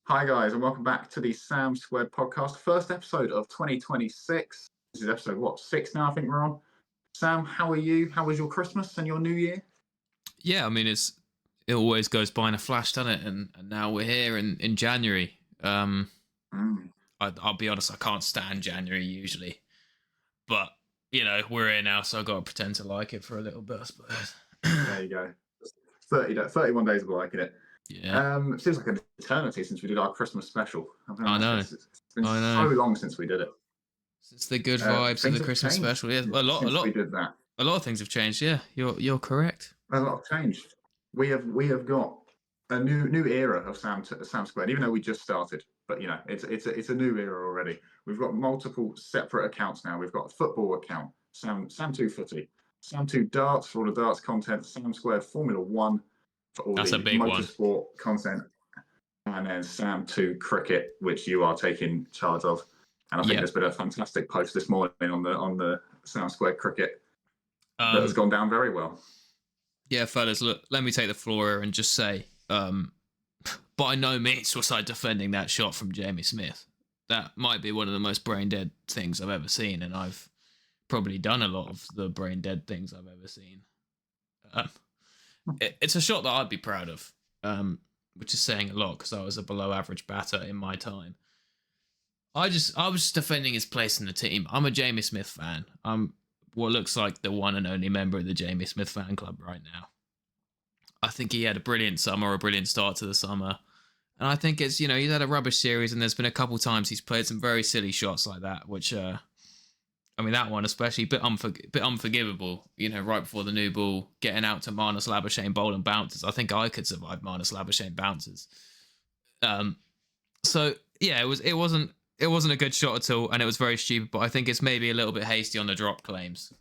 Hi guys, and welcome back to the Sam2Podcast, first episode of 2026. This is episode what, 6 now I think we're on. Sam, how are you? How was your Christmas and your New Year? Yeah, I mean it always goes by in a flash, doesn't it? And now we're here in January. I'll be honest, I can't stand January usually, but we're here now, so I've got to pretend to like it for a little bit, I suppose. There you go. 31 days of liking it. Yeah. It seems like an eternity since we did our Christmas special. I know. It's been so long since we did it. Since the good vibes of the Christmas special, yeah, a lot. We did that. A lot of things have changed. Yeah, you're correct. A lot have changed. We have got a new era of Sam Squared, even though we just started. But it's a new era already. We've got multiple separate accounts now. We've got a football account, Sam2 Footy, Sam2 Darts for all the darts content, Sam Squared Formula One for all the motorsport content, and then Sam2 Cricket, which you are taking charge of. And I think there's been a fantastic post this morning on the Sam Squared Cricket that has gone down very well. Yeah, fellas, look, let me take the floor here and just say, by no means was I defending that shot from Jamie Smith. That might be one of the most brain dead things I've ever seen, and I've probably done a lot of the brain dead things I've ever seen. It's a shot that I'd be proud of, which is saying a lot because I was a below average batter in my time. I was just defending his place in the team. I'm a Jamie Smith fan. I'm what looks like the one and only member of the Jamie Smith fan club right now. I think he had a brilliant summer, a brilliant start to the summer. And I think it's, he's had a rubbish series, and there's been a couple times he's played some very silly shots like that, which, that one especially, bit unforgivable, right before the new ball, getting out to Marnus Labuschagne bowling bouncers. I think I could survive Marnus Labuschagne bouncers. So, yeah, it wasn't a good shot at all, and it was very stupid, but I think it's maybe a little bit hasty on the drop claims.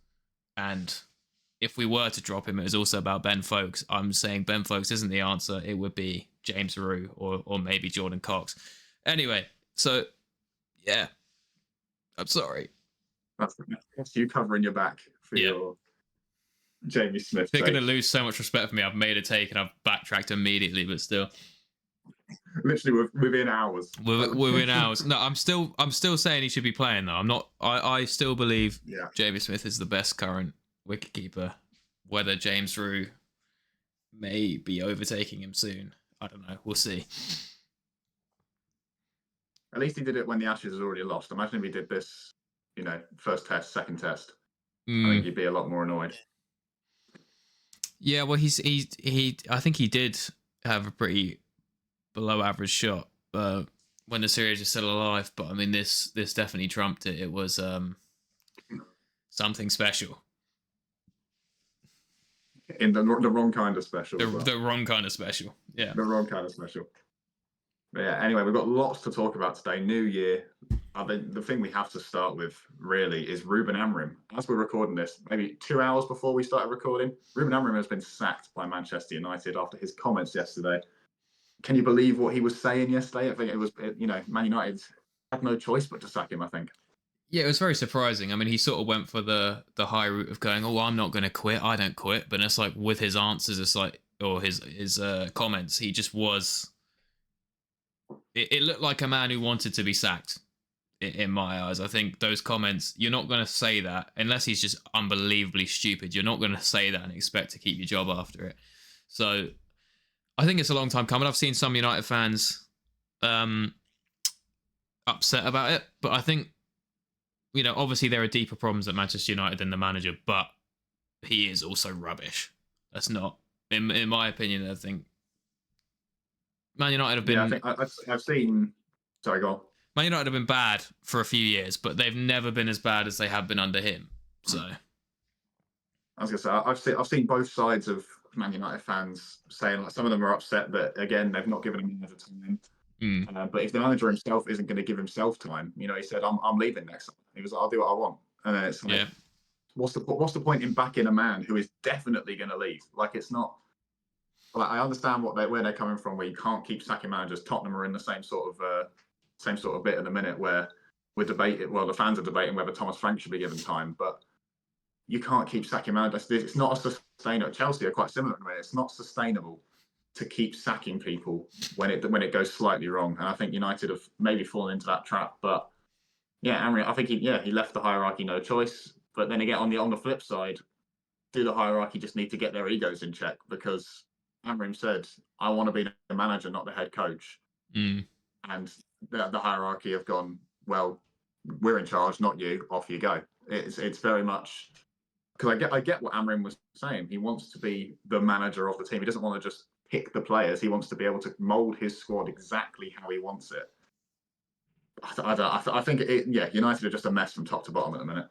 And if we were to drop him, it was also about Ben Folkes. I'm saying Ben Folkes isn't the answer. It would be James Rue or maybe Jordan Cox. Anyway, so, yeah, I'm sorry. That's you covering your back for your Jamie Smith. They're going to lose so much respect for me. I've made a take and I've backtracked immediately, but still. Literally within hours. Within hours. No, I'm still saying he should be playing though. I'm not. I still believe Jamie Smith is the best current wicketkeeper. Whether James Rue may be overtaking him soon, I don't know. We'll see. At least he did it when the Ashes was already lost. Imagine if he did this, first test, second test. I think he'd be a lot more annoyed. Yeah, well, I think he did have a pretty below average shot when the series is still alive, but I mean this definitely trumped it. It was something special. In the wrong kind of special. The wrong kind of special. Yeah. The wrong kind of special. But yeah, anyway, we've got lots to talk about today. New year. The thing we have to start with really is Ruben Amorim. As we're recording this, maybe 2 hours before we started recording, Ruben Amorim has been sacked by Manchester United after his comments yesterday. Can you believe what he was saying yesterday? I think it was, Man United had no choice but to sack him, I think. Yeah, it was very surprising. I mean, he sort of went for the high route of going, oh, I'm not going to quit. I don't quit. But it's like with his answers, it's like, or his comments, he just was. It looked like a man who wanted to be sacked in my eyes. I think those comments, you're not going to say that unless he's just unbelievably stupid. You're not going to say that and expect to keep your job after it. So I think it's a long time coming. I've seen some United fans upset about it, but I think, obviously there are deeper problems at Manchester United than the manager, but he is also rubbish. That's not, in my opinion, I think Man United have been... Yeah, I think I've seen... Sorry, go on. Man United have been bad for a few years, but they've never been as bad as they have been under him. So, I was going to say, I've seen both sides of Man United fans saying, like, some of them are upset that, again, they've not given him manager time. But if the manager himself isn't going to give himself time, he said, I'm leaving next time. He was like, I'll do what I want. And then it's like, what's the point in backing a man who is definitely going to leave? Like, it's not... Like, I understand where they're coming from, where you can't keep sacking managers. Tottenham are in the same sort of bit at the minute where we're debating. Well, the fans are debating whether Thomas Frank should be given time, but you can't keep sacking managers. It's not a sustainable. Chelsea are quite similar in a way. It's not sustainable to keep sacking people when it goes slightly wrong. And I think United have maybe fallen into that trap. But yeah, Amrin, I think he left the hierarchy no choice. But then again, on the flip side, do the hierarchy just need to get their egos in check? Because Amrin said, "I want to be the manager, not the head coach." And the hierarchy have gone, well, we're in charge, not you. Off you go. It's very much, because I get what Amrin was saying. He wants to be the manager of the team. He doesn't want to just pick the players. He wants to be able to mold his squad exactly how he wants it. I think United are just a mess from top to bottom at the minute.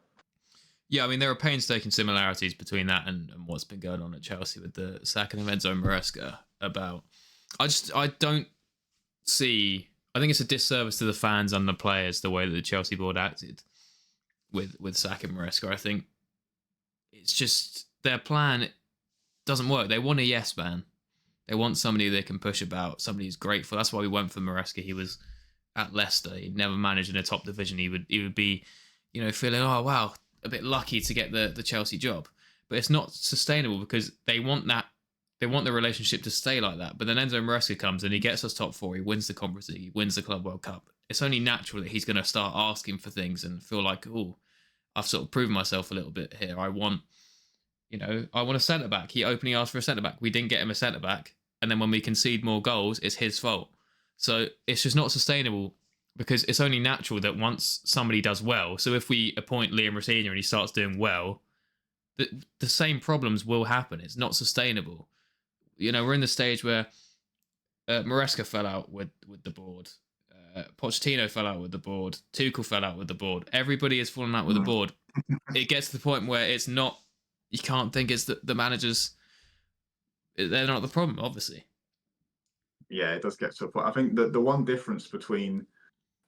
Yeah, I mean, there are painstaking similarities between that and what's been going on at Chelsea with the sacking of Enzo Maresca. I don't see. I think it's a disservice to the fans and the players the way that the Chelsea board acted with sacking Maresca. I think it's just their plan doesn't work. They want a yes man. They want somebody they can push about, somebody who's grateful. That's why we went for Maresca. He was at Leicester. He'd never managed in a top division. He would be, feeling, oh wow, a bit lucky to get the Chelsea job. But it's not sustainable because they want that. They want the relationship to stay like that. But then Enzo Maresca comes and he gets us top four. He wins the Conference League. He wins the Club World Cup. It's only natural that he's going to start asking for things and feel like, oh, I've sort of proven myself a little bit here. I want a centre back. He openly asked for a centre back. We didn't get him a centre back. And then when we concede more goals, it's his fault. So it's just not sustainable because it's only natural that once somebody does well. So if we appoint Liam Rosenior and he starts doing well, the same problems will happen. It's not sustainable. We're in the stage where Maresca fell out with the board. Pochettino fell out with the board. Tuchel fell out with the board. Everybody has fallen out with the board. It gets to the point where it's not, you can't think it's the managers, they're not the problem, obviously. Yeah, it does get to a point. I think that the one difference between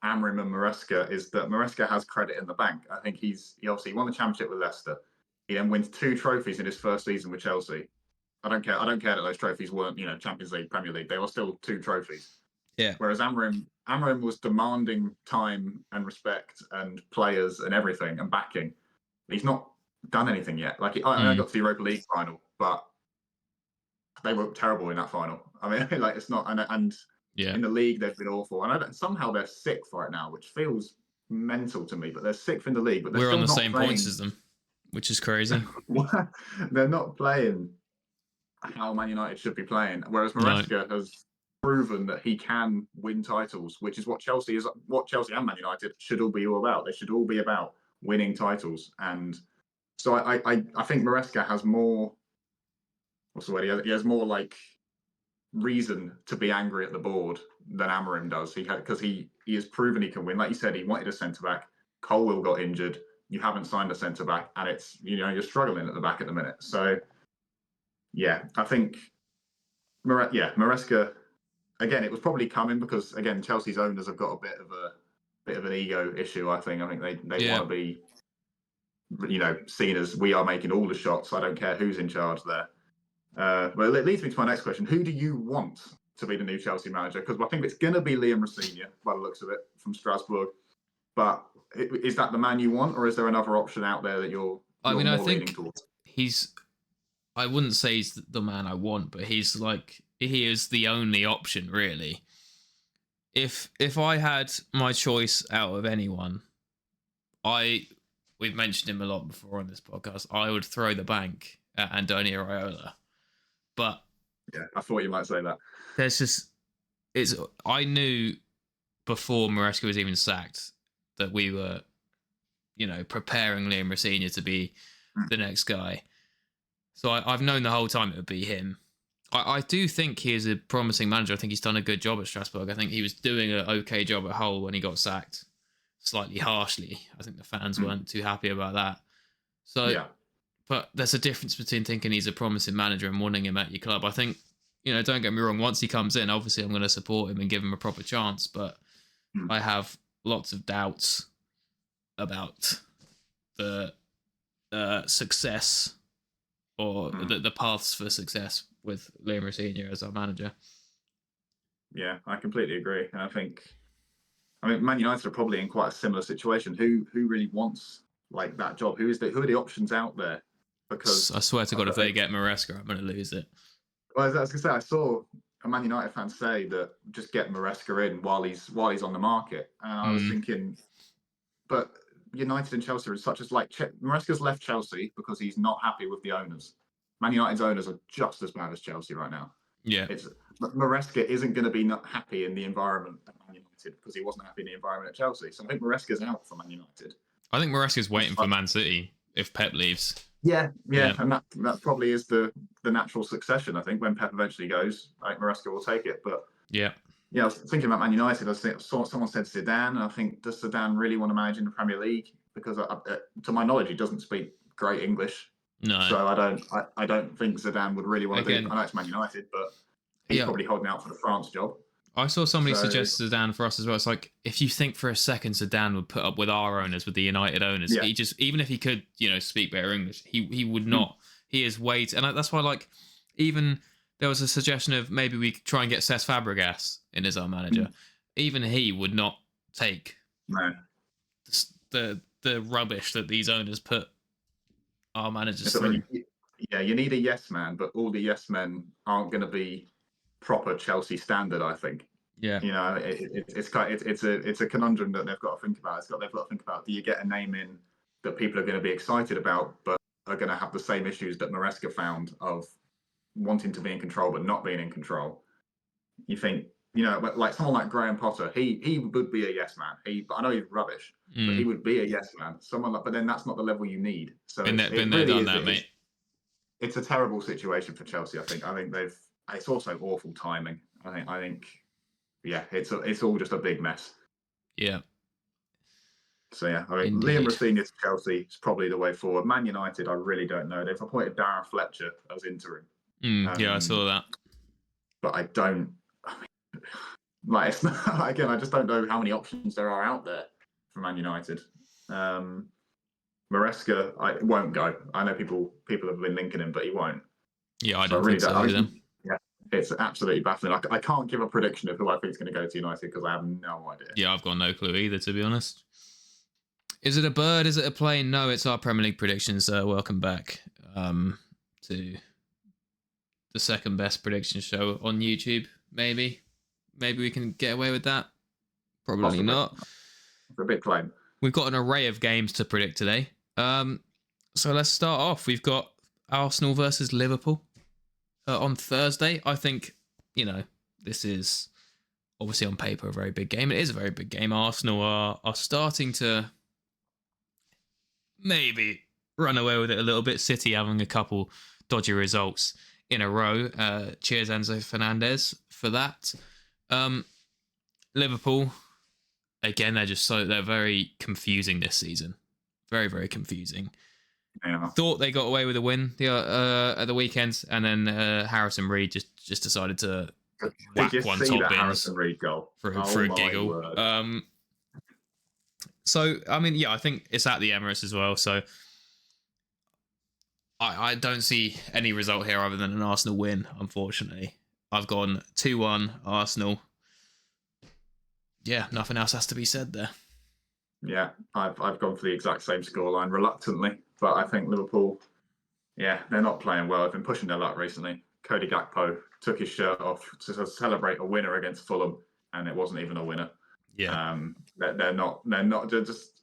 Amrin and Maresca is that Maresca has credit in the bank. I think he obviously won the championship with Leicester. He then wins 2 trophies in his first season with Chelsea. I don't care that those trophies weren't, Champions League, Premier League. They were still 2 trophies. Yeah. Whereas Amrin was demanding time and respect and players and everything and backing. He's not done anything yet. Like I got to the Europa League final, but they were terrible in that final. I mean, like it's not, and in the league they've been awful. And somehow they're 6th right now, which feels mental to me. But they're 6th in the league. But we're on the same points as them, which is crazy. They're not playing how Man United should be playing. Whereas Maresca has proven that he can win titles, which is what Chelsea and Man United should all be all about. They should all be about winning titles. And so I think Maresca has more. What's the word? He has more like reason to be angry at the board than Amorim does. Because he has proven he can win. Like you said, he wanted a centre back. Colwill got injured. You haven't signed a centre back, and it's you're struggling at the back at the minute. So yeah, I think Maresca. Again, it was probably coming because again Chelsea's owners have got a bit of an ego issue. I think they want to be seen as we are making all the shots. I don't care who's in charge there. Well, it leads me to my next question. Who do you want to be the new Chelsea manager? Because I think it's going to be Liam Rosenior by the looks of it from Strasbourg. But is that the man you want, or is there another option out there that you're I think leaning towards? I wouldn't say he's the man I want, but he is the only option, really. If I had my choice out of anyone, we've mentioned him a lot before on this podcast, I would throw the bank at Antonio Raiola. But yeah, I thought you might say that. I knew before Maresca was even sacked that we were, preparing Liam Rosenior to be the next guy. So I've known the whole time it would be him. I do think he is a promising manager. I think he's done a good job at Strasbourg. I think he was doing an okay job at Hull when he got sacked, slightly harshly. I think the fans weren't too happy about that. So, yeah. But there's a difference between thinking he's a promising manager and wanting him at your club. I think, don't get me wrong, once he comes in, obviously I'm going to support him and give him a proper chance, but I have lots of doubts about the success or the paths for success with Liam Rosenior as our manager. Yeah, I completely agree. And I mean, Man United are probably in quite a similar situation. Who really wants like that job? Who are the options out there? Because I swear to God, if they get Maresca, I'm going to lose it. Well, I was going to say, I saw a Man United fan say that just get Maresca in while he's on the market, and I was thinking, but United and Chelsea are such as like Maresca's left Chelsea because he's not happy with the owners. Man United's owners are just as bad as Chelsea right now. Yeah, Maresca isn't going to be not happy in the environment at Man United because he wasn't happy in the environment at Chelsea. So I think Maresca's out for Man United. I think Maresca's waiting for Man City if Pep leaves. Yeah, and that probably is the natural succession. I think when Pep eventually goes, I think Maresca will take it. But yeah, I was thinking about Man United. I saw someone said Zidane, and I think, does Zidane really want to manage in the Premier League? Because to my knowledge, he doesn't speak great English. No. So I don't think Zidane would really want to do it. I know it's Man United, but he's probably holding out for the France job. I saw somebody suggest Zidane for us as well. It's like, if you think for a second Zidane would put up with our owners, with the United owners, he just, even if he could, speak better English, he would not. He is and that's why, like, even there was a suggestion of maybe we could try and get Cesc Fabregas in as our manager. Even he would not take the rubbish that these owners put our managers through. You need a yes man, but all the yes men aren't going to be proper Chelsea standard, I think. Yeah. It's a conundrum that they've got to think about. They've got to think about, do you get a name in that people are going to be excited about, but are going to have the same issues that Maresca found of wanting to be in control but not being in control? You think, like someone like Graham Potter, he would be a yes man. I know he's rubbish, but he would be a yes man. But then that's not the level you need. So been there, done that, mate. It's a terrible situation for Chelsea. I think it's also awful timing. I think it's all just a big mess. Yeah. So Liam Rosenior to Chelsea is probably the way forward. Man United, I really don't know. They've appointed Darren Fletcher as interim. I saw that. But I don't. It's not, again, I just don't know how many options there are out there for Man United. Maresca, won't go. I know people have been linking him, but he won't. Yeah, I don't think so either. It's absolutely baffling. I can't give a prediction of who I think is going to go to United because I have no idea. Yeah, I've got no clue either, to be honest. Is it a bird? Is it a plane? No, it's our Premier League predictions. Welcome back to the second best prediction show on YouTube. Maybe we can get away with that. Probably possibly not. It's a big claim. We've got an array of games to predict today. So let's start off. We've got Arsenal versus Liverpool on Thursday. I think, this is obviously on paper a very big game. It is a very big game. Arsenal are starting to maybe run away with it a little bit. City having a couple dodgy results in a row. Cheers, Enzo Fernandez, for that. Liverpool, again, they're very confusing this season. Very, very confusing. Yeah. Thought they got away with a win at the weekend, and then Harrison Reed just decided to whack one top bins Harrison Reed goal for a giggle. So I think it's at the Emirates as well. So I don't see any result here other than an Arsenal win. Unfortunately, I've gone 2-1 Arsenal. Yeah, nothing else has to be said there. Yeah, I've gone for the exact same scoreline reluctantly, but I think Liverpool, they're not playing well. They've been pushing their luck recently. Cody Gakpo took his shirt off to celebrate a winner against Fulham, and it wasn't even a winner. Yeah, they're not. They're just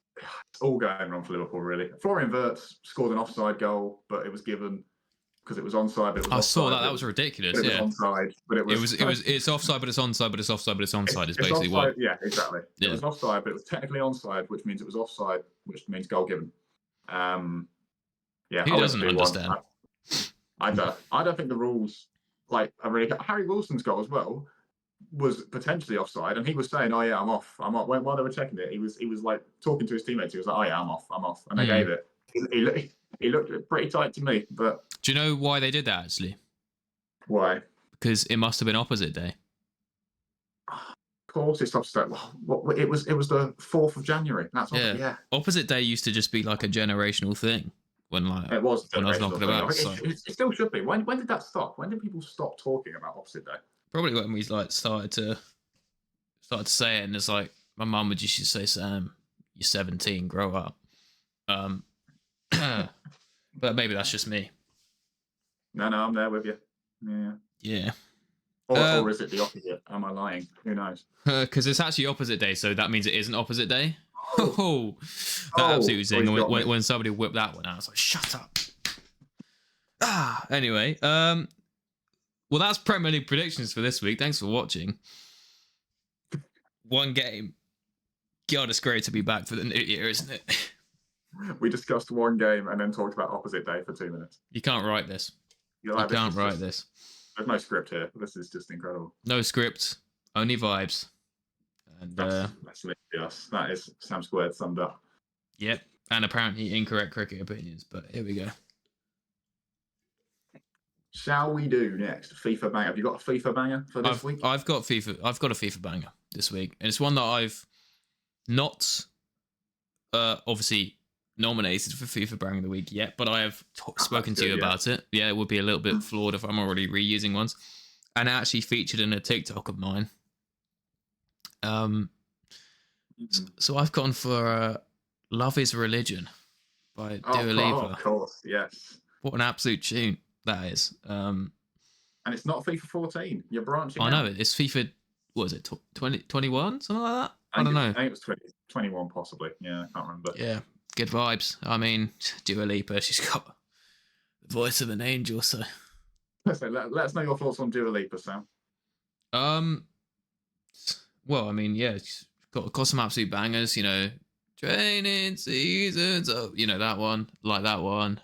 it's all going wrong for Liverpool, really. Florian Wirtz scored an offside goal, but it was given because it was onside. But it was I offside, saw that. That was ridiculous. It was onside, but it's offside, but it's onside, but it's offside, but it's onside. It's basically offside, what. Yeah, exactly. It was offside, but it was technically onside, which means it was offside, which means goal given. Who doesn't understand? I don't think the rules are really. Harry Wilson's goal as well was potentially offside, and he was saying, "Oh yeah, I'm off." While they were checking it, he was like talking to his teammates. He was like, "Oh yeah, I'm off," and they gave it. He looked pretty tight to me, but. Do you know why they did that, actually? Why? Because it must have been opposite day. Of course, it's opposite. It was the 4th of January. That's Opposite day used to just be like a generational thing when it was. When I was knocking about. It still should be. When did that stop? When did people stop talking about opposite day? Probably when we started to say it, and it's like my mum would just say, "Sam, you're 17, grow up." But maybe that's just me. No, I'm there with you. Yeah. Or is it the opposite? Am I lying? Who knows? Because it's actually opposite day, so that means it is an opposite day. Oh, Oh, that absolutely he's zing. got me. When somebody whipped that one out, I was like, shut up. Anyway, well, that's Premier League predictions for this week. Thanks for watching. One game. God, it's great to be back for the new year, isn't it? We discussed one game and then talked about opposite day for 2 minutes. You can't write this. You can't write this. There's no script here. This is just incredible. No script, only vibes. And that's literally us. That is Sam2 summed up. Yep. And apparently incorrect cricket opinions, but here we go. Shall we do next FIFA banger? Have you got a FIFA banger for this week? I've got a FIFA banger this week, and it's one that I've not obviously nominated for FIFA banger of the week yet, but I have spoken to you about it. Yeah, it would be a little bit flawed if I'm already reusing ones, and it actually featured in a TikTok of mine. So I've gone for "Love Is Religion" by Dua Lipa. Of course, yes. What an absolute tune that is. And it's not FIFA 14. You're branching I know out. it's FIFA. What is it? 2021, something like that. I don't know. I think it was 2021, possibly. Yeah, I can't remember. Yeah, good vibes. I mean, Dua Lipa, she's got the voice of an angel. So, let us know your thoughts on Dua Lipa, Sam. Well, I mean, yeah, she's got some absolute bangers. You know, training seasons. Oh, you know that one, like that one.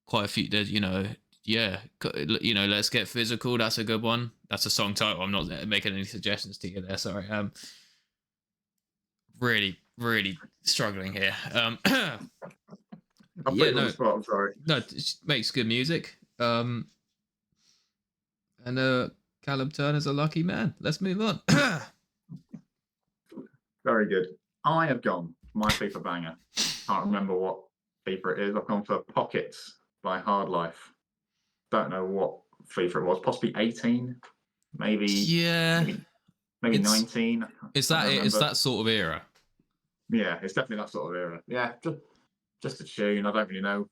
Quite a few. You know, yeah. You know, let's get physical. That's a good one. That's a song title. I'm not making any suggestions to you there. Sorry. Really, really struggling here. I'm sorry. No, it makes good music. And Callum Turner's a lucky man. Let's move on. Very good. I have gone my FIFA banger. Can't remember what FIFA it is. I've gone for Pockets by Hard Life. Don't know what FIFA it was. Possibly 18, maybe. Yeah. Maybe 19. It's that sort of era. Yeah, it's definitely that sort of era. Yeah, just a tune. I don't really know.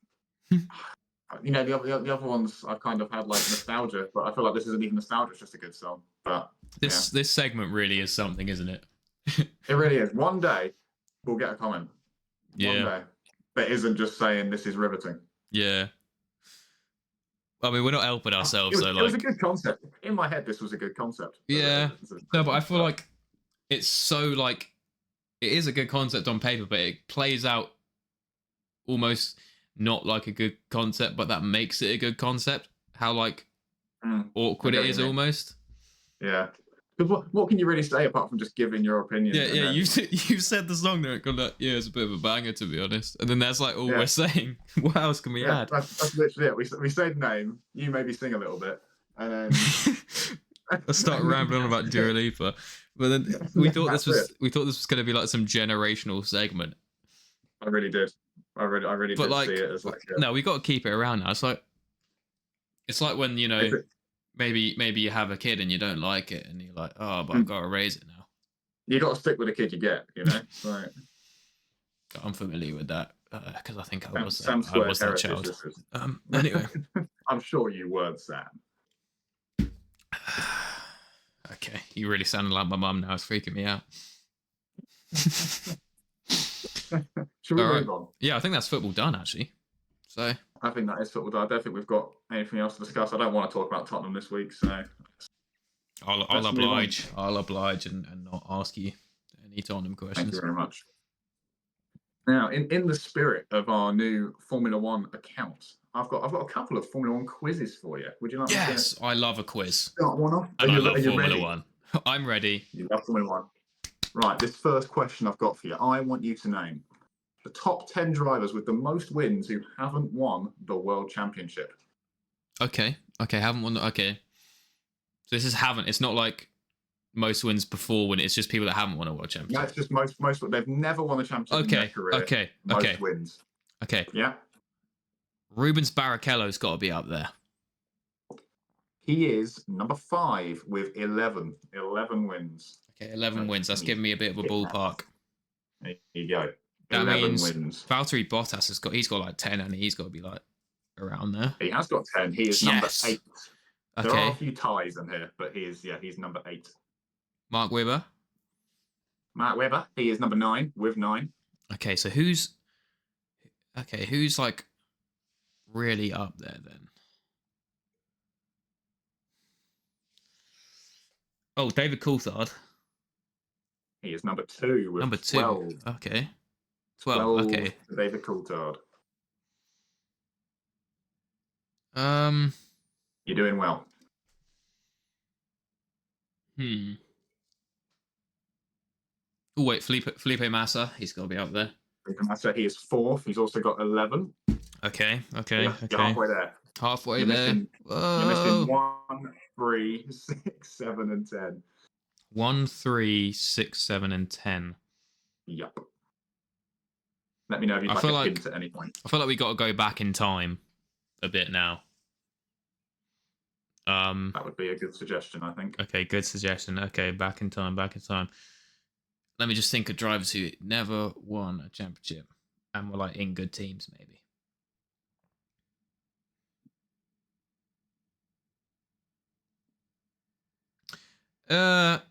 You know, the other ones I've kind of had like nostalgia, but I feel like this isn't even nostalgia. It's just a good song. But this segment really is something, isn't it? It really is. One day we'll get a comment. Yeah. One day that isn't just saying this is riveting. Yeah. I mean, we're not helping ourselves. It was a good concept. In my head, this was a good concept. Yeah. No, but I feel like it's so like it is a good concept on paper, but it plays out almost not like a good concept, but that makes it a good concept. How like awkward it is almost. Yeah. Because what can you really say apart from just giving your opinion? Yeah, yeah. You said the song there. Yeah, it's a bit of a banger to be honest. And then that's like all we're saying. What else can we add? That's literally it. We said name. You maybe sing a little bit, and then let's start rambling on about Dua Lipa. But then we thought this was going to be like some generational segment. I really did. I really did see it as like. No, we got to keep it around now. It's like when you know. Maybe you have a kid and you don't like it, and you're like, oh, but I've got to raise it now. You got to stick with the kid you get, you know. Right. I'm familiar with that because I think I was that child. Anyway, I'm sure you weren't, Sam. Okay, you really sounded like my mum now. It's freaking me out. Should we move on? Yeah, I think that's football done actually. So. I think that is football done. I don't think we've got anything else to discuss. I don't want to talk about Tottenham this week, so I'll oblige. I'll oblige and not ask you any Tottenham questions. Thank you very much. Now, in the spirit of our new Formula One account, I've got a couple of Formula One quizzes for you. Would you like? Yes, I love a quiz. Start one off. And I love Formula One. I'm ready. You love Formula One. Right. This first question I've got for you. I want you to name the top 10 drivers with the most wins who haven't won the World Championship. Okay, haven't won. Okay, so this is haven't. It's not like most wins before win. It's just people that haven't won a World Championship. That's just most. They've never won a championship in their career. Okay. Most wins. Okay. Yeah. Rubens Barrichello's got to be up there. He is number 5 with 11 wins. Okay, 11 wins. That's giving me a bit of a ballpark. There you go. That means wins. Valtteri Bottas he's got like 10, and he's got to be like around there. He has got 10. He is number 8. There are a Okay. few ties in here, but he's number 8. Mark Webber. Matt Webber, he is number 9 with 9. Okay, so who's like really up there then? Oh, David Coulthard. He is number 2 with Number 2. 12. Okay. 12. Okay. David Coulthard. You're doing well. Oh wait, Felipe Massa. He's got to be up there. Felipe Massa, he is 4th. He's also got 11. Okay. You're halfway there. Halfway you're there. You're missing 1, 3, 6, 7, and 10. 1, 3, 6, 7, and 10. Yup. Let me know if you'd like a hint at any point. I feel like we got to go back in time a bit now. That would be a good suggestion, I think. Okay, good suggestion. Okay, back in time. Let me just think of drivers who never won a championship and were like in good teams, maybe. I'm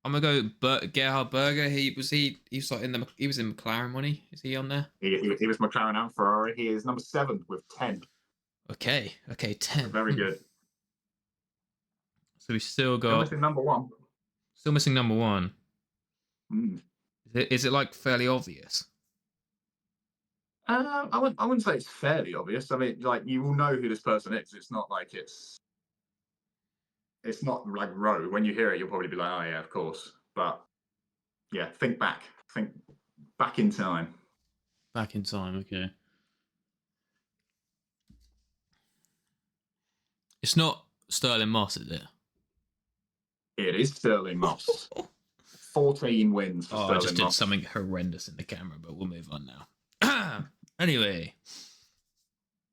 gonna go Gerhard Berger. He was like he was in McLaren, wasn't he? Is he on there? He was McLaren and Ferrari. He is number 7 with 10. Okay, 10. Very good. So we still got. Still missing number 1. Still missing number 1. Mm. Is it like fairly obvious? I wouldn't say it's fairly obvious. I mean, like, you will know who this person is. It's not like it's not like Rowe. When you hear it, you'll probably be like, oh yeah, of course. But yeah, think back in time. Back in time, okay. It's not Sterling Moss, is it? It is Sterling Moss. 14 wins for Sterling Moss. I just did something horrendous in the camera, but we'll move on now. Anyway.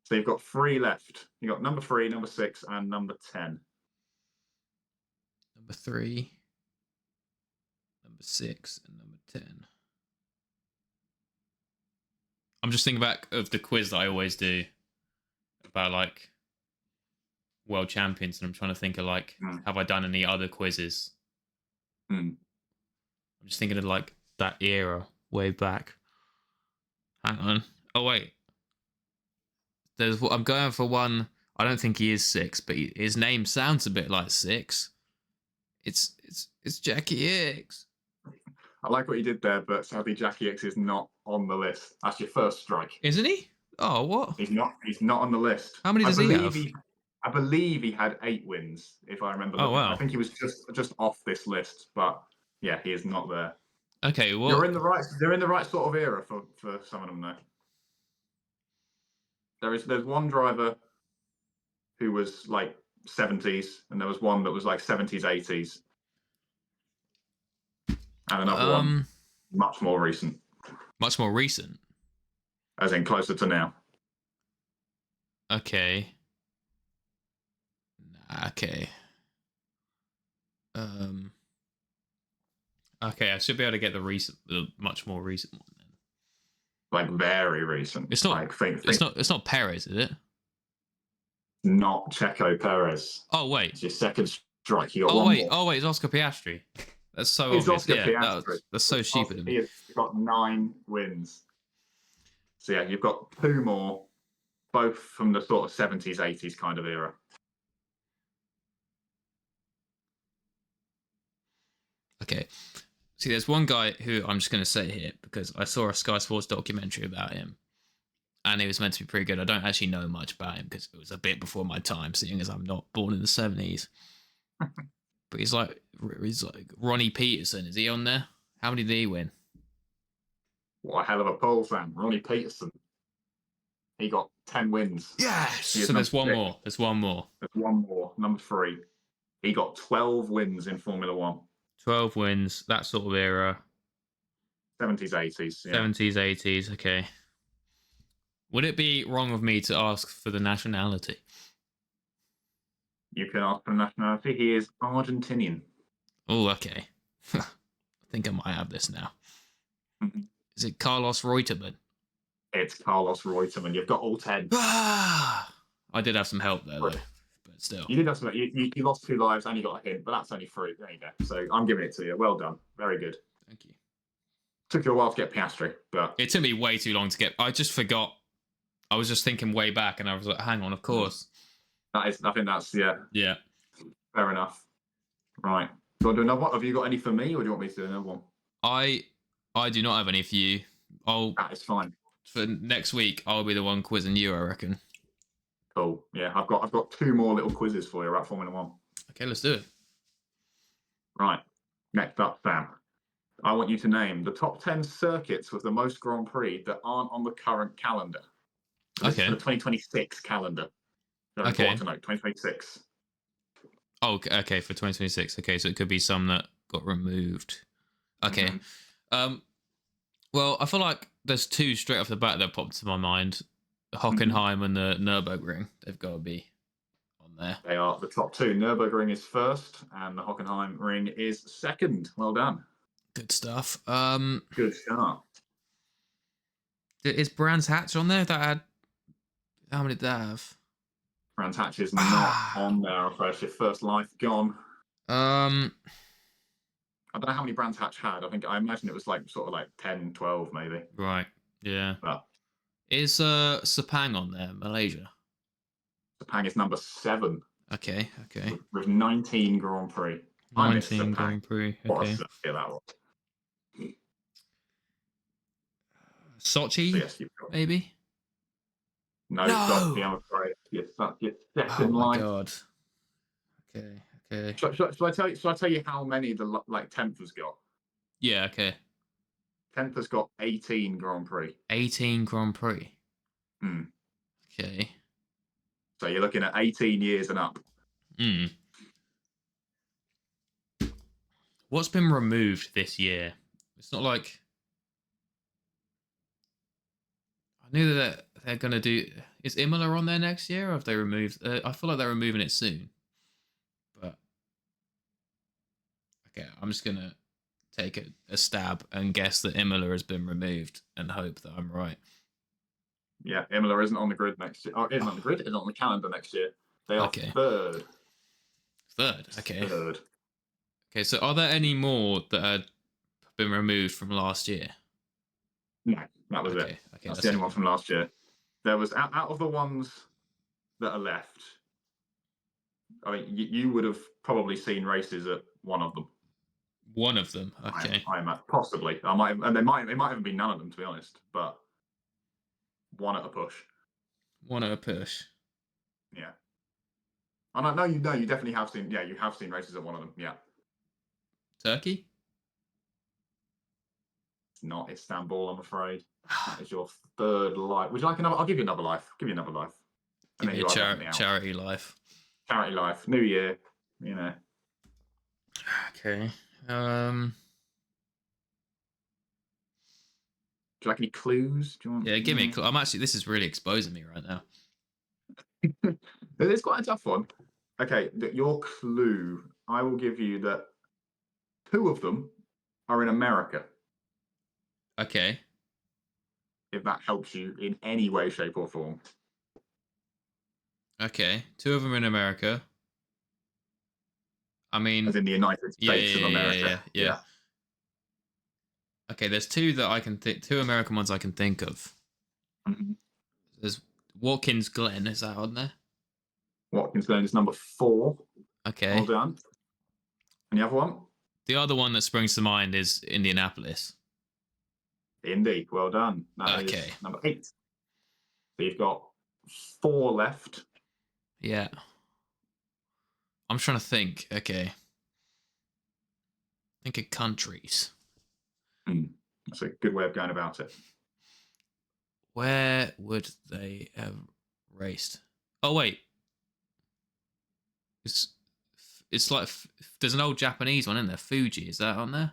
So you've got 3 left. You've got number 3, number 6, and number 10. Number 3, number 6, and number 10. I'm just thinking back of the quiz that I always do about like world champions, and I'm trying to think of like, have I done any other quizzes? I'm just thinking of like that era way back. Hang on. Oh wait. I'm going for one. I don't think he is 6, but his name sounds a bit like 6. It's Jackie X. I like what you did there, but sadly Jackie X is not on the list. That's your first strike. Isn't he? Oh, what? He's not on the list. How many does he have? I believe he had 8 wins, if I remember. Oh, wow. I think he was just off this list, but yeah, he is not there. Okay, well, they're in the right sort of era for some of them though. There's one driver who was like 70s, and there was one that was like 70s, 80s, and another one much more recent. Much more recent, as in closer to now. Okay. Okay. Okay, I should be able to get the much more recent one then. Like very recent. It's not. Like, think. It's not Perez, is it? Not Checo Perez. Oh wait. It's your second strike. You got one more. Oh wait, it's Oscar Piastri. That's so it's obvious. Oscar Piastri. That's so stupid of me. He's got 9 wins. So yeah, you've got 2 more, both from the sort of 70s, 80s kind of era. Okay. See, there's one guy who I'm just going to say here because I saw a Sky Sports documentary about him, and he was meant to be pretty good. I don't actually know much about him because it was a bit before my time, seeing as I'm not born in the 70s. But he's like Ronnie Peterson. Is he on there? How many did he win? What a hell of a pull, Sam. Ronnie Peterson. He got 10 wins. Yes. So there's one more. There's one more. Number 3. He got 12 wins in Formula 1. 12 wins, that sort of era. 70s, 80s. Yeah. 70s, 80s, okay. Would it be wrong of me to ask for the nationality? You can ask for the nationality. He is Argentinian. Oh, okay. I think I might have this now. Is it Carlos Reutemann? It's Carlos Reutemann. You've got all 10. I did have some help there, though. But but still. You did have some. You lost 2 lives and you got a hint, but that's only 3. There you go. So I'm giving it to you. Well done. Very good. Thank you. Took you a while to get Piastri, but it took me way too long to get. I just forgot. I was just thinking way back, and I was like, "Hang on, of course." I think that's Yeah. Fair enough. Right. Do you want to do another one? Have you got any for me, or do you want me to do another one? I do not have any for you. That is fine. For next week, I'll be the one quizzing you, I reckon. Cool. Yeah, I've got 2 more little quizzes for you about Formula 1. Okay, let's do it. Right. Next up, Sam. I want you to name the top 10 circuits with the most Grand Prix that aren't on the current calendar. So this is for the 2026 calendar. Very important to note, 2026. Oh, okay, for 2026. Okay, so it could be some that got removed. Okay. Well, I feel like there's 2 straight off the bat that popped to my mind. Hockenheim and the Nürburgring. They've got to be on there. They are the top 2. Nürburgring is first, and the Hockenheim ring is second. Well done. Good stuff. Good start. Is Brands Hatch on there? That had how many did that have? Brands Hatch is not on there. I'm afraid your first life gone. I don't know how many Brands Hatch had. I imagine it was like sort of like 10, 12 maybe. Right. Yeah. But is Sepang on there? Malaysia. Sepang is number 7. Okay. With 19 Grand Prix. 19 Grand Prix. Okay. Yeah, that one. Sochi, So yes, you've got... maybe? No. Sochi, I'm afraid. Yes, that's your second Oh, my line. God. Okay. Shall I tell you how many the 10th has got? Yeah, okay. 10th has got 18 Grand Prix. 18 Grand Prix. Mm. Okay. So you're looking at 18 years and up. What's been removed this year? It's not like... I knew that they're going to do... Is Imola on there next year, or have they removed... I feel like they're removing it soon. But... Okay, I'm just going to take a stab and guess that Imola has been removed and hope that I'm right. Yeah, Imola isn't on the grid next year. Oh, isn't on the grid, isn't on the calendar next year. They are third. Okay. Third. Okay, so are there any more that had been removed from last year? No, that was it. Okay, that's the only one from last year. There was, out of the ones that are left, I mean, you would have probably seen races at one of them. One of them, okay. I imagine, possibly. It might have been none of them, to be honest, but one at a push. One at a push. Yeah. And I know you definitely have seen. Yeah, you have seen races at one of them. Yeah. Turkey? It's not Istanbul, I'm afraid. That is your third life. Would you like another? I'll give you another life. Give me another life. Give me a charity life. Charity life. New year. You know. Okay. Do you like any clues? Do you want? Yeah, give me a clue. I'm actually. This is really exposing me right now. It's quite a tough one. Okay, your clue. I will give you that 2 of them are in America. Okay. If that helps you in any way, shape, or form. Okay, 2 of them in America. I mean, as in the United States of America. Yeah. Okay, there's 2 that I can think. 2 American ones I can think of. Mm-hmm. There's Watkins Glen. Is that on there? Watkins Glen is number 4. Okay. Well done. And the other one? The other one that springs to mind is Indianapolis. Indy. Well done. That is number 8. So you've got 4 left. Yeah. I'm trying to think. Okay. Think of countries. That's a good way of going about it. Where would they have raced? Oh, wait. It's like there's an old Japanese one in there. Fuji, is that on there?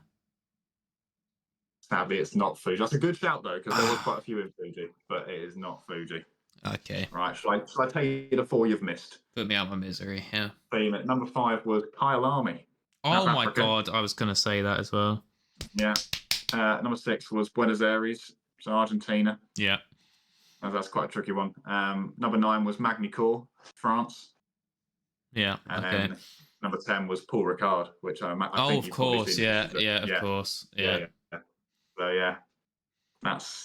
Sadly, it's not Fuji. That's a good shout though, because there was quite a few in Fuji, but it is not Fuji. Okay. Right. Shall I tell you the 4 you've missed? Put me out of my misery. Yeah. Number 5 was Kyalami. Oh my God! I was gonna say that as well. Yeah. Number 6 was Buenos Aires, so Argentina. Yeah. That's quite a tricky one. Number 9 was Magny-Cours, France. Yeah. And Okay. then number 10 was Paul Ricard, which I Oh, think of you've probably course. seen. Yeah. Pictures of. Yeah. Of course. Yeah, Yeah. yeah. So yeah,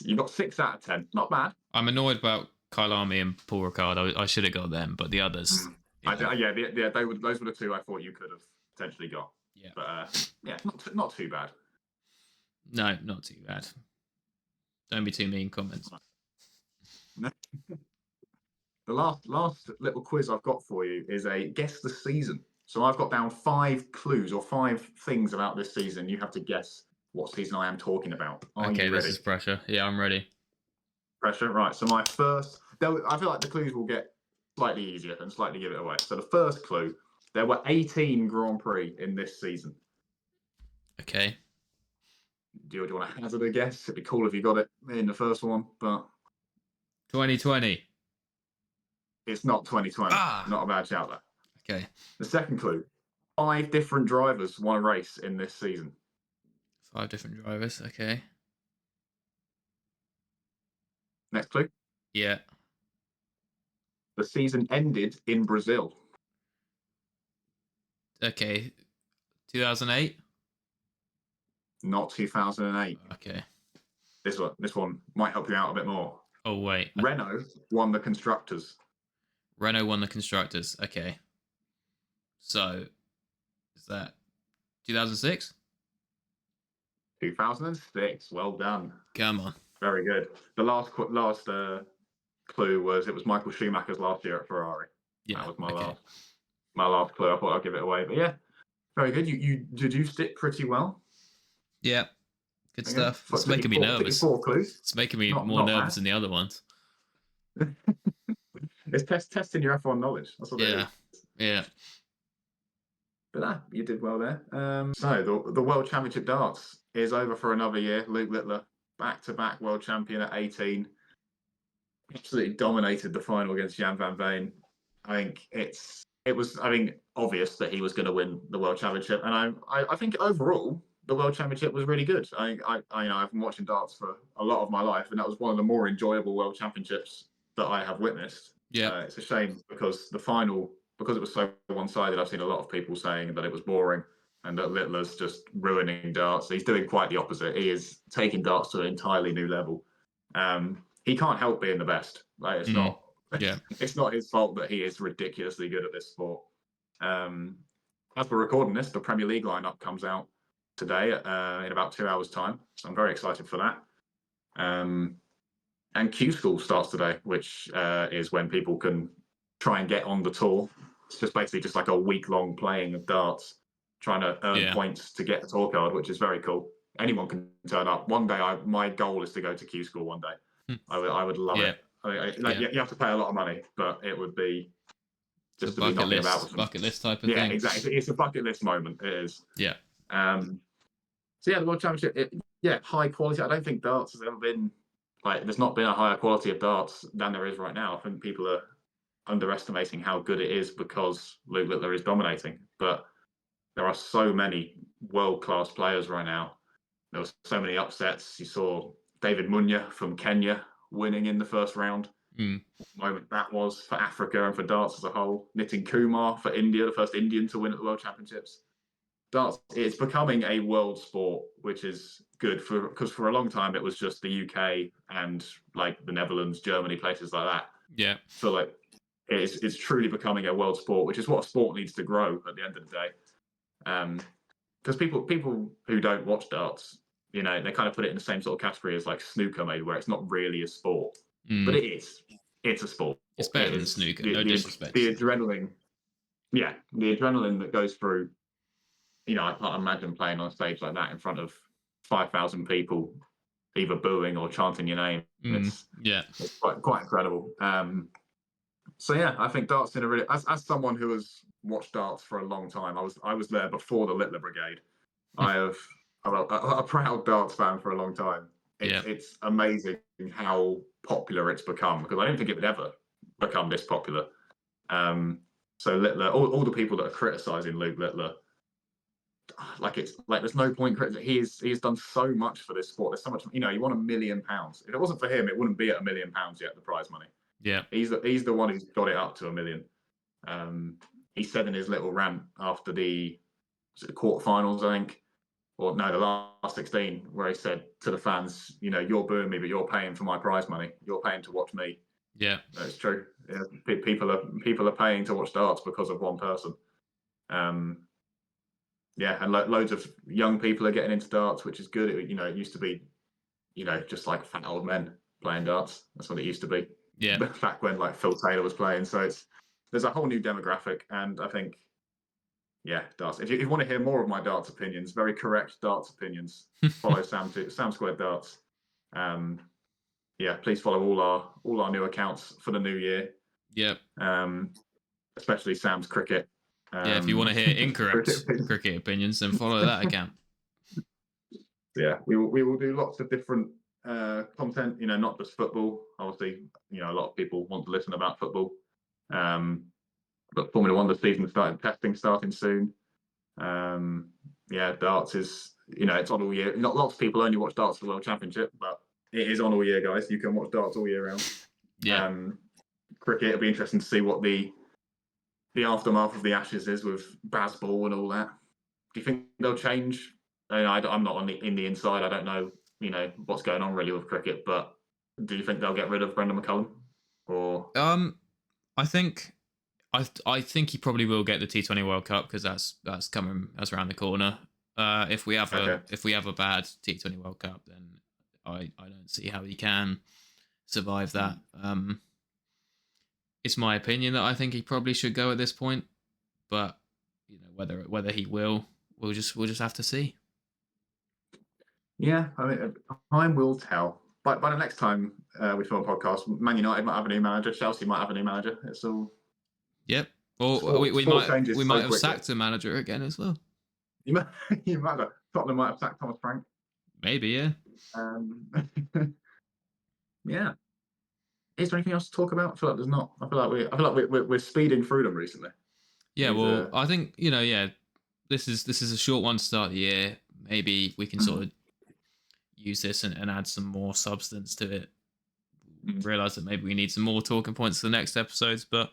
you got 6 out of 10. Not bad. I'm annoyed about Kyle Army and Paul Ricard. I should have got them, but the others. Yeah, those were the 2 I thought you could have potentially got. Yeah. But yeah, not too bad. No, not too bad. Don't be too mean, comments. The last little quiz I've got for you is a guess the season. So I've got down 5 clues or 5 things about this season. You have to guess what season I am talking about. Are you ready? This is pressure. Yeah, I'm ready. Pressure, right. So my first, I feel like the clues will get slightly easier and slightly give it away. So the first clue, there were 18 Grand Prix in this season. Okay. Do you want to hazard a guess? It'd be cool if you got it in the first one, but 2020. It's not 2020. Not a bad shout there. Okay. The second clue, 5 different drivers won a race in this season. 5 different drivers. Okay. Next clue. Yeah. The season ended in Brazil. Okay. 2008. Not 2008. Okay. This one might help you out a bit more. Oh wait. Renault won the constructors. Renault won the constructors. Okay. So, is that 2006? 2006. Well done. Come on. Very good. The last clue was it was Michael Schumacher's last year at Ferrari. Yeah. That was my last clue. I thought I'd give it away, but yeah, very good. You deduced it pretty well. Yeah. Good stuff. It's making me nervous. 4 clues. It's making me more nervous than the other ones. It's testing your F1 knowledge. That's what it is. Yeah. But you did well there. So the World Championship darts is over for another year. Luke Littler, back-to-back world champion at 18. Absolutely dominated the final against Jan van Veen. I think it was obvious that he was going to win the world championship, and I think overall the world championship was really good. I've been watching darts for a lot of my life, and that was one of the more enjoyable world championships that I have witnessed. Yeah. It's a shame because the final, because it was so one-sided, I've seen a lot of people saying that it was boring and that Littler's just ruining darts. He's doing quite the opposite. He is taking darts to an entirely new level. He can't help being the best. It's not. Yeah. It's not his fault that he is ridiculously good at this sport. As we're recording this, the Premier League lineup comes out today in about 2 hours' time. So I'm very excited for that. And Q School starts today, which is when people can try and get on the tour. It's just basically just like a week-long playing of darts, trying to earn points to get the tour card, which is very cool. Anyone can turn up. One day, my goal is to go to Q School one day. I would love it. You have to pay a lot of money, but it would be just to be knocking about with them. Bucket list type of thing. Yeah, exactly. It's a bucket list moment. It is. Yeah. So yeah, the World Championship, high quality. I don't think darts has ever been there's not been a higher quality of darts than there is right now. I think people are underestimating how good it is because Luke Littler is dominating. But there are so many world-class players right now. There were so many upsets. You saw David Munya from Kenya winning in the first round. Moment that was for Africa and for darts as a whole. Nitin Kumar for India, the first Indian to win at the World Championships. Darts, it's becoming a world sport, which is good because for a long time it was just the UK and like the Netherlands, Germany, places like that. Yeah. So like it's truly becoming a world sport, which is what sport needs to grow at the end of the day. Because people who don't watch darts, they kind of put it in the same sort of category as like snooker, maybe, where it's not really a sport, but it is. It's a sport. It's better than snooker. No disrespect. The adrenaline that goes through. I can't imagine playing on a stage like that in front of 5,000 people, either booing or chanting your name. It's quite incredible. So yeah, I think darts in a really, as someone who has watched darts for a long time, I was there before the Littler Brigade. I'm a proud darts fan for a long time. It's amazing how popular it's become because I don't think it would ever become this popular. So Littler, all the people that are criticising Luke Littler, there's no point. He's done so much for this sport. There's so much. He won £1 million. If it wasn't for him, it wouldn't be at £1 million yet. The prize money. Yeah, he's the one who's got it up to £1 million. he said in his little rant after the quarterfinals, I think, or no, the last 16, where he said to the fans, you're booing me, but you're paying for my prize money. You're paying to watch me. Yeah, that's true. Yeah, people are paying to watch darts because of one person. Yeah, and loads of young people are getting into darts, which is good. It used to be, just like fat old men playing darts. That's what it used to be. Yeah. Back when like Phil Taylor was playing. So there's a whole new demographic, and I think, yeah, darts. If you want to hear more of my darts opinions, very correct darts opinions, follow Sam2 Darts. Yeah, please follow all our new accounts for the new year. Yep. Especially Sam's cricket. Yeah, if you want to hear incorrect cricket opinions, then follow that account. Yeah, we will do lots of different content. Not just football. Obviously, a lot of people want to listen about football. But Formula One, the season testing starting soon. Yeah, darts is it's on all year. Not lots of people only watch darts for the World Championship, but it is on all year, guys. You can watch darts all year round. Yeah. Cricket, it'll be interesting to see what the aftermath of the Ashes is with Bazball and all that. Do you think they'll change? I'm not in the inside. I don't know, what's going on really with cricket. But do you think they'll get rid of Brendan McCullum? Or I think he probably will get the T20 World Cup, because that's around the corner. If we have a bad T20 World Cup, then I don't see how he can survive that. It's my opinion that I think he probably should go at this point, but whether he will, we'll just have to see. Yeah, I mean, time will tell. By the next time we film a podcast, Man United might have a new manager, Chelsea might have a new manager. It's all. Yep. Or we might have sacked a manager again as well. You might have. Tottenham might have sacked Thomas Frank. Maybe, yeah. Yeah. Is there anything else to talk about? I feel like there's not. I feel like we're speeding through them recently. Yeah, well, I think this is a short one to start the year. Maybe we can sort of use this and add some more substance to it. Realize that maybe we need some more talking points for the next episodes, but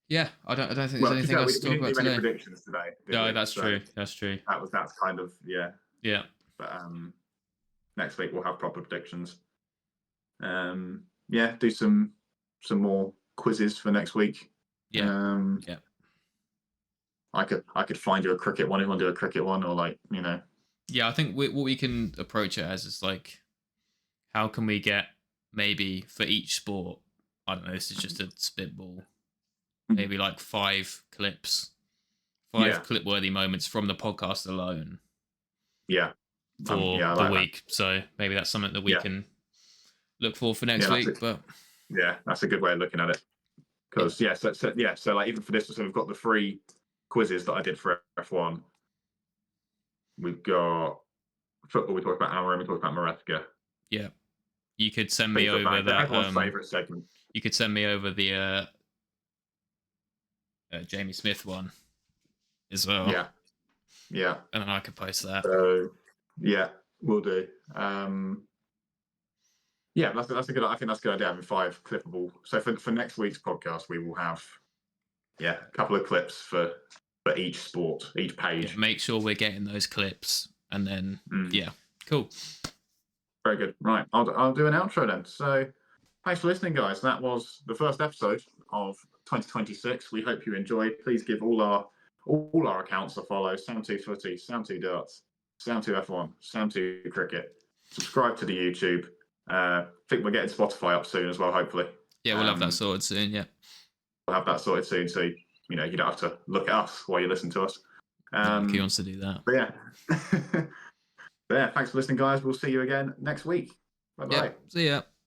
yeah, I don't think there's anything else to talk about today. Predictions today. No, that's true. That's true. That's kind of yeah. But next week we'll have proper predictions. Yeah, do some more quizzes for next week. Yeah. Yeah. I could find you a cricket one if you want to do a cricket one, or Yeah, I think what we can approach it as is like, how can we get maybe for each sport? I don't know. This is just a spitball. Maybe like 5 clips, 5 clip-worthy moments from the podcast alone. Yeah. For the week. That. So maybe that's something that we can look for next week. But yeah, that's a good way of looking at it. Because so like even for this, so we've got the 3 quizzes that I did for F1. We've got football. We talked about Aaron. We talked about Maresca. Yeah, you could send me over that. Everyone's favorite segment. You could send me over the Jamie Smith one as well. Yeah, and then I could post that. So yeah, we'll do. Yeah, that's a good. I think that's a good idea. Having 5 clippable. So for next week's podcast, we will have a couple of clips for each sport, each page. Yeah, make sure we're getting those clips, and then cool. Very good. Right, I'll do an outro then. So thanks for listening, guys. That was the first episode of 2026. We hope you enjoyed. Please give all our accounts a follow: Sam2 Footy, Sam2 Darts, Sam2 F1, Sam2 Cricket. Subscribe to the YouTube. I think we're getting Spotify up soon as well, hopefully. Yeah, we'll have that sorted soon. Yeah, we'll have that sorted soon, so you don't have to look at us while you listen to us. He wants to do that. But yeah. Thanks for listening, guys. We'll see you again next week. Bye bye. See ya.